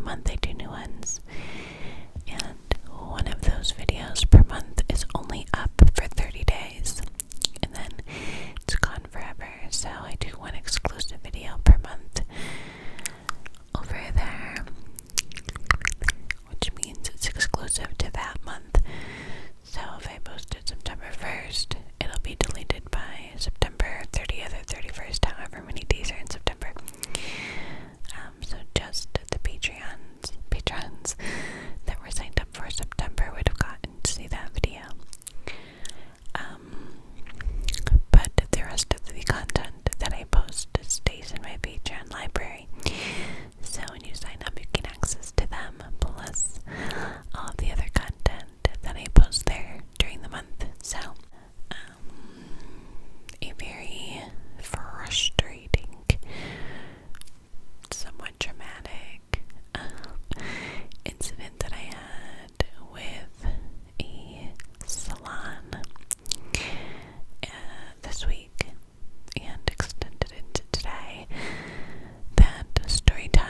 month I do new ones. And one of those videos per month is only up for 30 days. And then it's gone forever. So I do one exclusive video per month over there, which means it's exclusive to that month. So if I post it September 1st, it'll be deleted by September 30th or 31st, however many days are in September. So just the patrons that were signed up for September would have gotten to see that video. But the rest of the content that I post stays in my Patreon library. So when you sign up, you can access to them, plus all of the other content that I post there during the month. So, a very frustrating, somewhat dramatic incident that I had with a salon this week and extended into today. That story time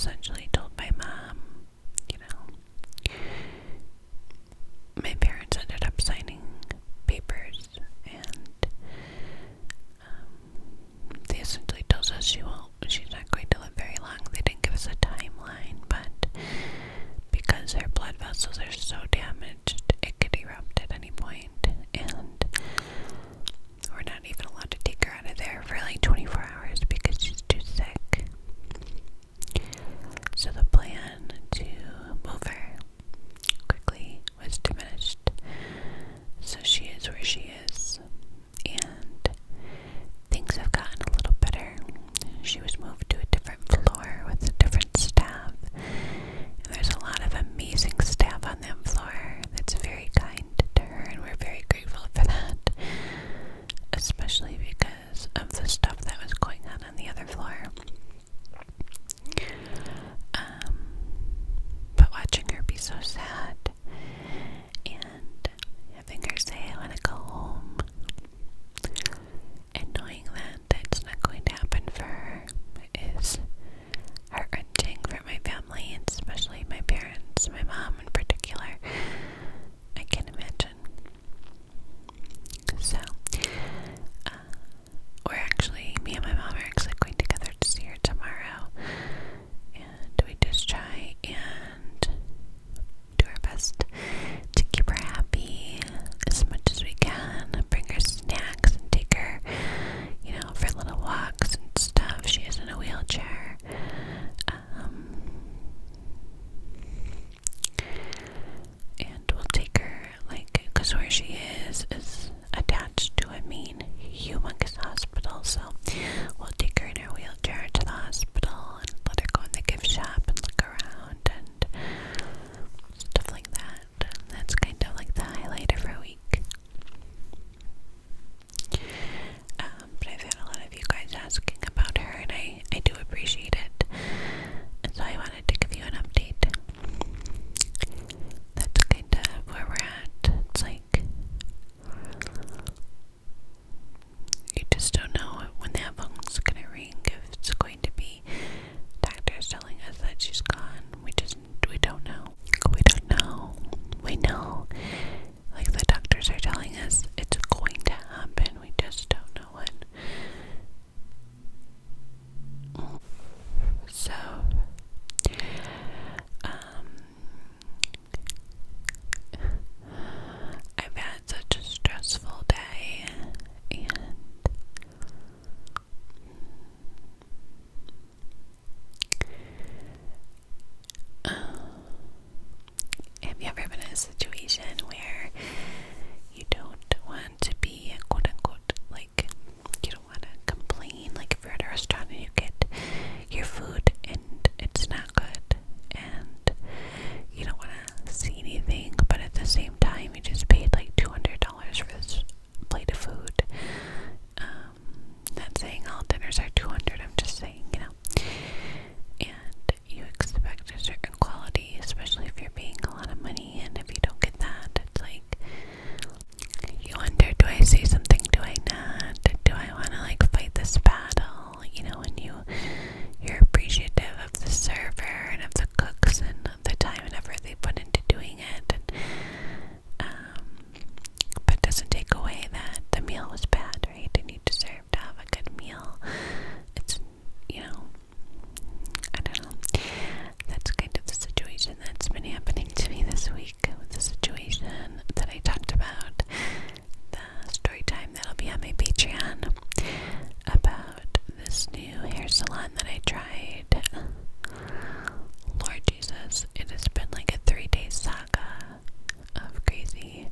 essentially told my mom, you know, my parents ended up signing papers, and they essentially told us she's not going to live very long. They didn't give us a timeline, but because her blood vessels are so damaged, it could erupt at any point, and we're not even allowed to take her out of there for like 24 hours because she's too sick. So the plan to move her quickly was diminished. So she is where she is, and things have gotten a little better. She was moved to a different floor with a different staff, and there's a lot of amazing staff on that floor that's very kind to her, and we're very grateful for that, especially because of the stuff that was going on the other floor. But watching her be so sad and having her say, I want to go home, and knowing that that's not going to happen for her is heart-wrenching for my family, and especially my parents, my mom in particular. I can't imagine. So, me and my mom are actually going together to see her tomorrow, and we just try and do our best to keep her happy as much as we can, bring her snacks and take her, you know, for little walks and stuff. She is in a wheelchair. And we'll take her, like, because where she is attached to a humongous hospital, so we'll take her in her wheelchair to the hospital and let her go in the gift shop and look around and stuff like that. And that's kind of like the highlight of her week. But I've had a lot of you guys asking about her, and I do appreciate it, and so I wanted to give you an update. That's kind of where we're at. It's like, you just don't know when that phone's gonna ring, if it's going to be doctors telling us that she's gone. We don't know. We don't know. We know, like, the doctors are telling us it's going to happen. We just don't know when. So, I've had such a stressful day, and have you ever been in a situation where you don't want to be, quote unquote, like, you don't want to complain, like if you're at a restaurant and you get your food and it's not good, and you don't want to see anything, but at the same time you just paid like $200 for this plate of food. Not saying all dinners are $200, I'm just saying, you know, and you expect a certain quality, especially if you're paying a lot of money, and if you don't get that, it's like, you wonder, do I say something, do I not, do I want to like fight this battle, you know, and you're appreciative of the server and of the cooks and the time and effort they put into doing it, and but doesn't take away that the meal was bad, right, and you deserve to have a good meal. It's, you know, I don't know, that's kind of the situation that's been happening to me this week, with the situation that I talked about, the story time that'll be on my Patreon, about this new hair salon that I tried. Lord Jesus, it has been like a 3-day saga of crazy.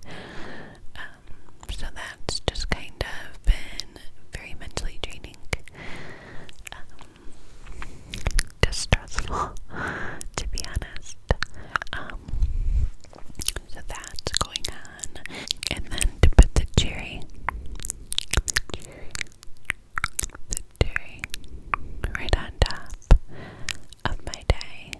So that's just kind of been very mentally draining. Just stressful, to be honest. So that's going on. And then to put the cherry right on top of my day.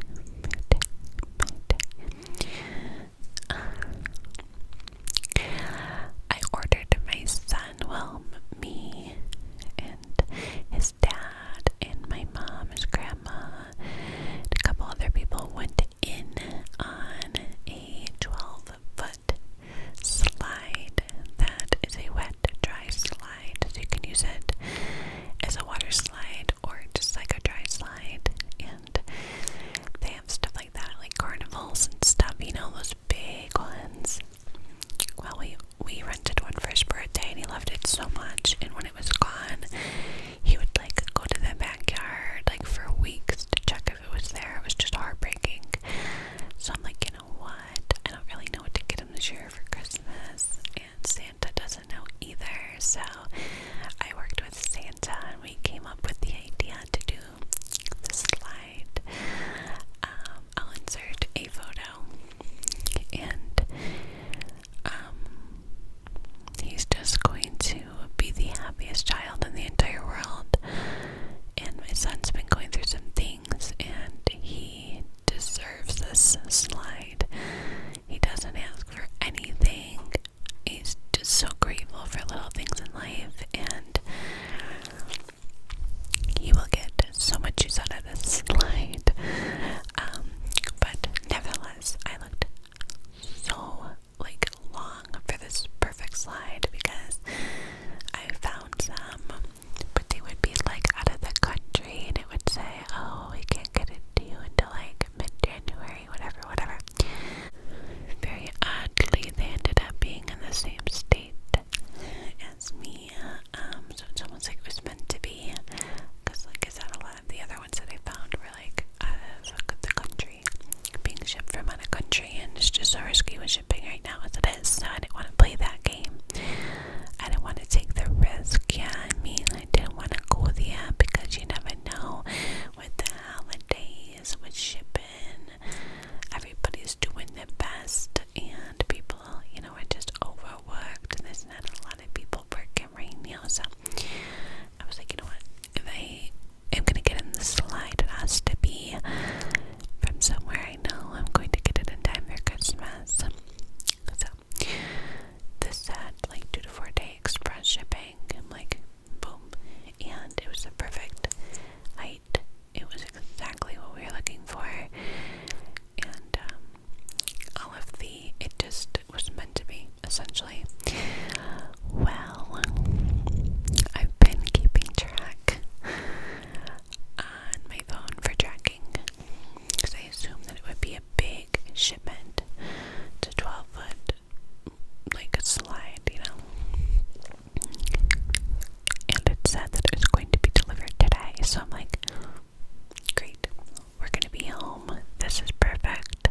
this is perfect.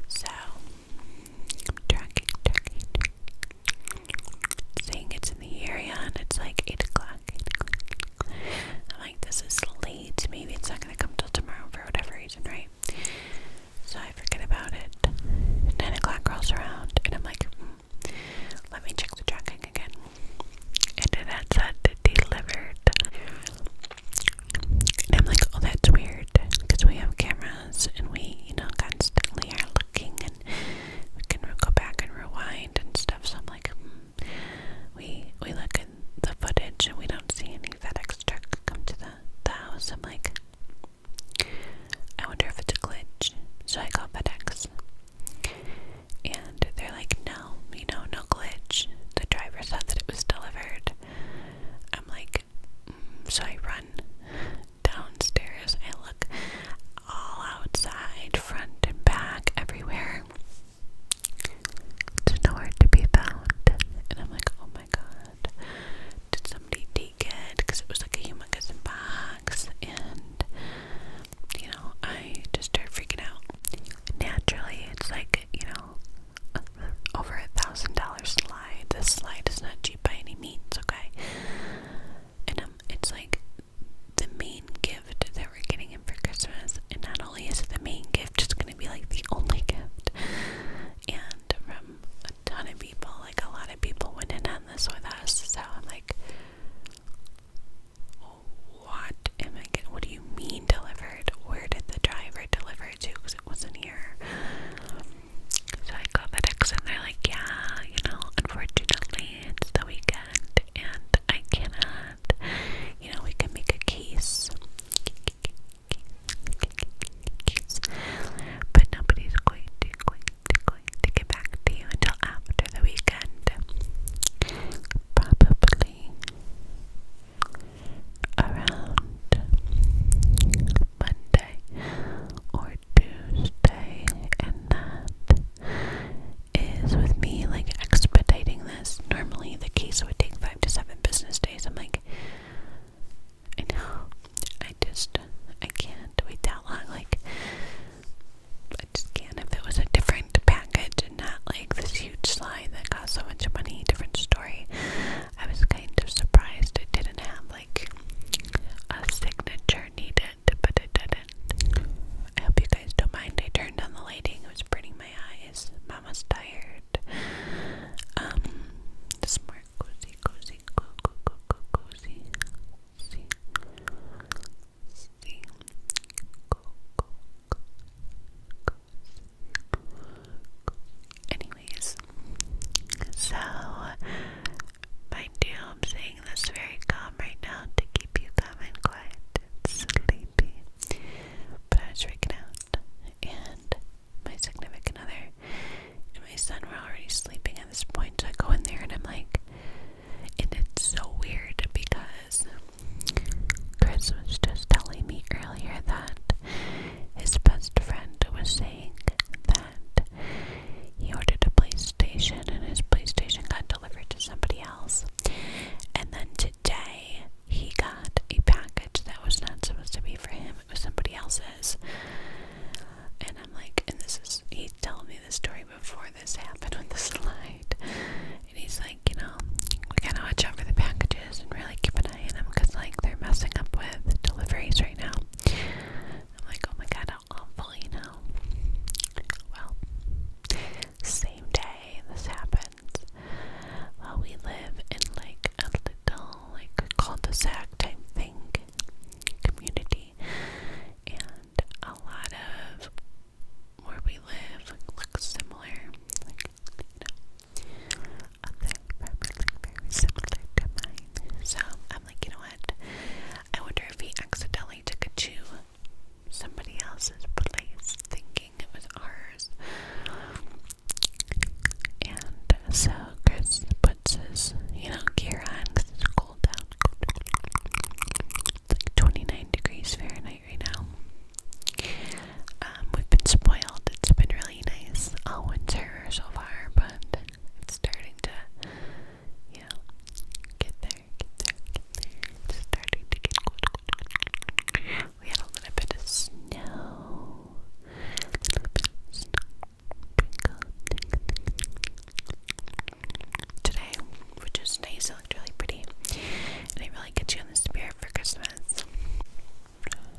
So, I'm tracking, saying it's in the area, and it's like 8 o'clock. I'm like, this is late. Maybe it's not going to come till tomorrow for whatever reason, right? So I forget about it. 9 o'clock rolls around, and I'm like, let me check the tracking again. And it had said delivered. And I'm like, oh, that's weird, because we have cameras, and we, constantly are looking, and we can go back and rewind and stuff. So I'm like, we look in the footage, and we don't see any FedEx truck come to the house. I'm like, I wonder if it's a glitch. So I call FedEx, and they're like, no, no glitch. The driver said that it was delivered. I'm like, so I run downstairs. I look all outside, front and back, everywhere. It's nowhere to be found. And I'm like, oh my god, did somebody take it? Because it was like a humongous box, and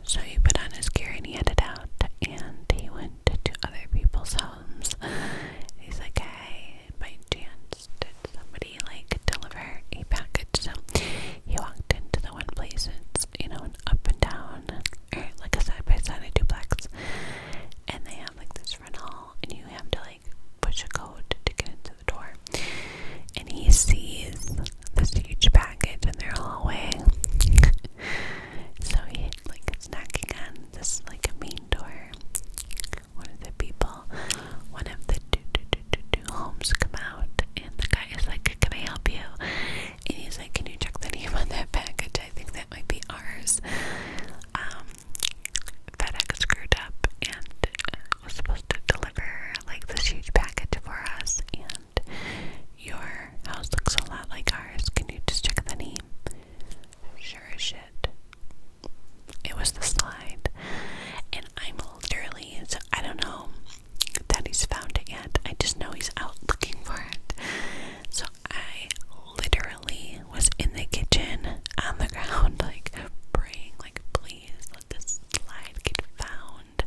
So he put on his gear and he headed out, and he went to other people's homes. He's like, hey, by chance, did somebody like deliver a package? So he walked into the one place, it's, you know, an up and down, or like a side by side of duplex, and they have like this front hall, and you have to like push a code to get into the door. And he sees this huge package in their hallway. So he like is knocking on this like a main door. One of the people, one of the two homes come out, and the guy is like, can I help you? And he's like, can you check the name on that package? I think that might be ours. FedEx screwed up and was supposed to deliver like this huge package for us, and your house looks a lot like ours. Can you just check the name? Sure as shit. It was the slide. And I'm literally, so I don't know that he's found it yet. I just know he's out looking for it. So I literally was in the kitchen on the ground, like praying, like, please let this slide get found.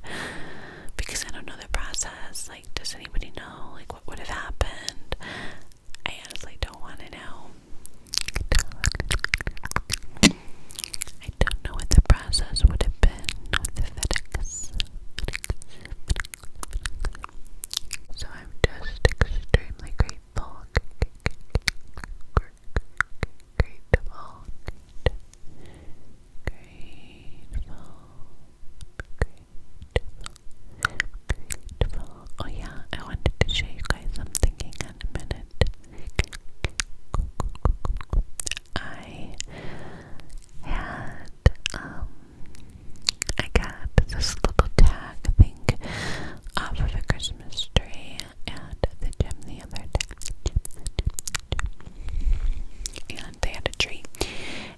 Because I don't know the process. Like, does anybody know, like, what would have happened? I honestly don't want to know. I don't know what the process would have been with the FedEx. So I'm just extremely grateful. Oh yeah, I wanted to show you guys something. Hang on a minute. I had, I got this little tag thing off of a Christmas tree at the gym the other day. And they had a tree,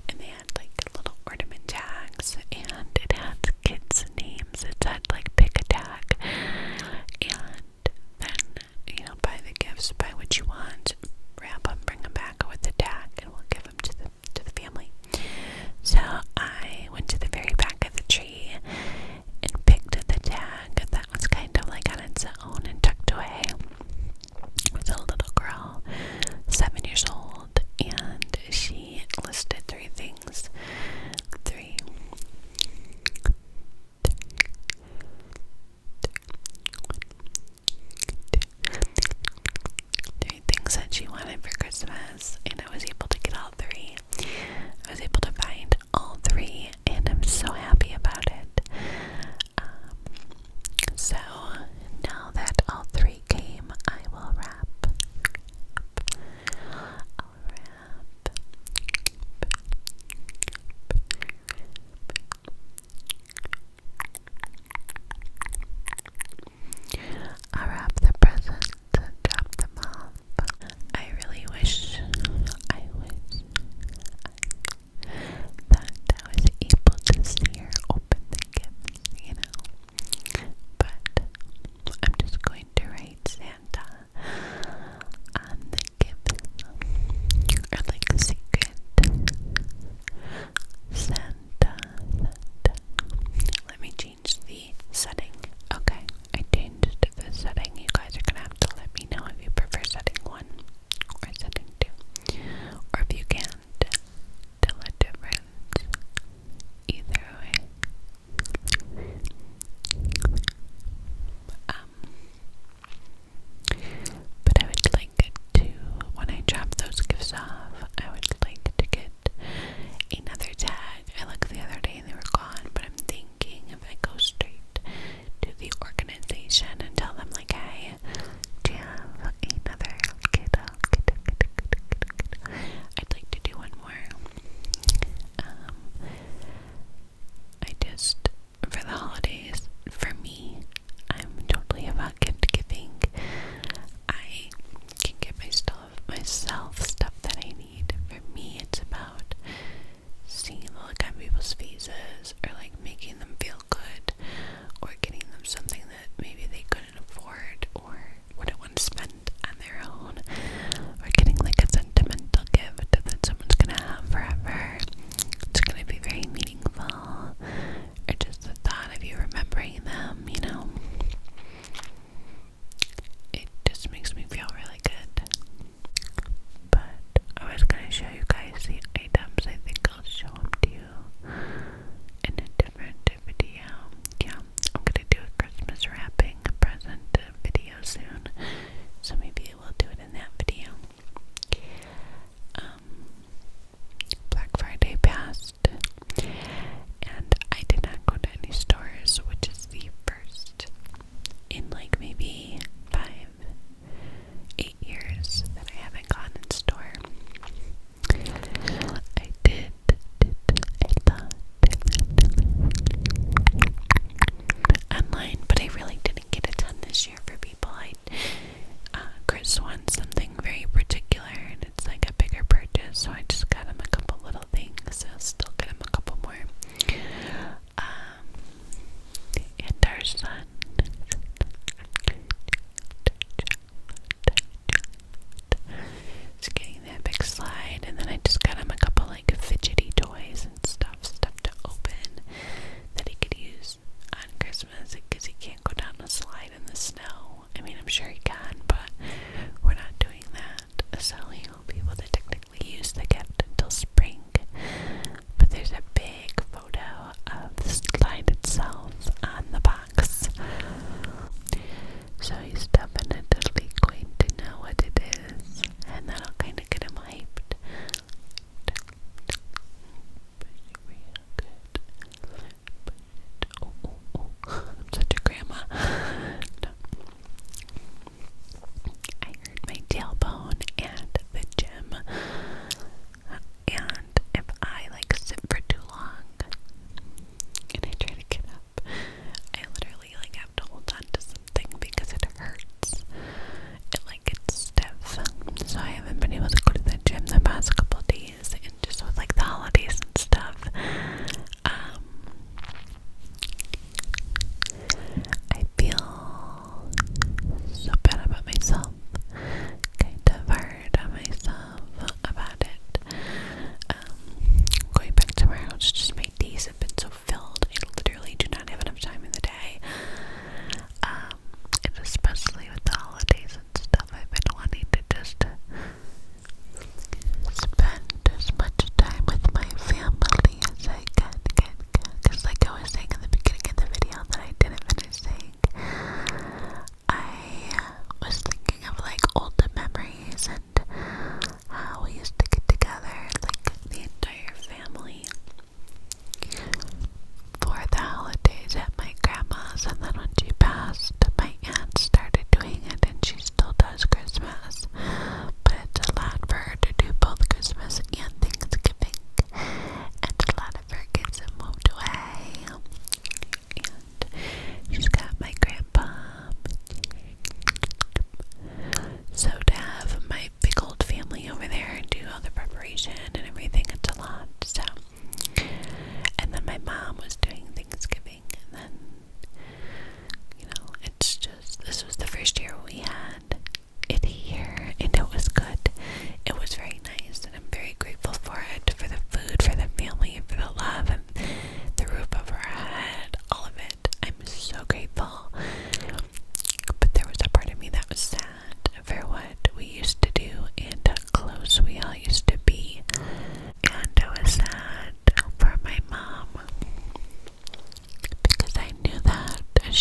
and they had like little ornament tags, and it had kids' names. It said like pick a tag, and then, you know, buy the gifts, buy what you want, wrap them, bring them back with the tag, and we'll give them to the family. So I went to the very back of the tree and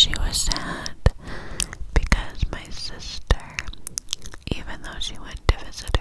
she was sad because my sister, even though she went to visit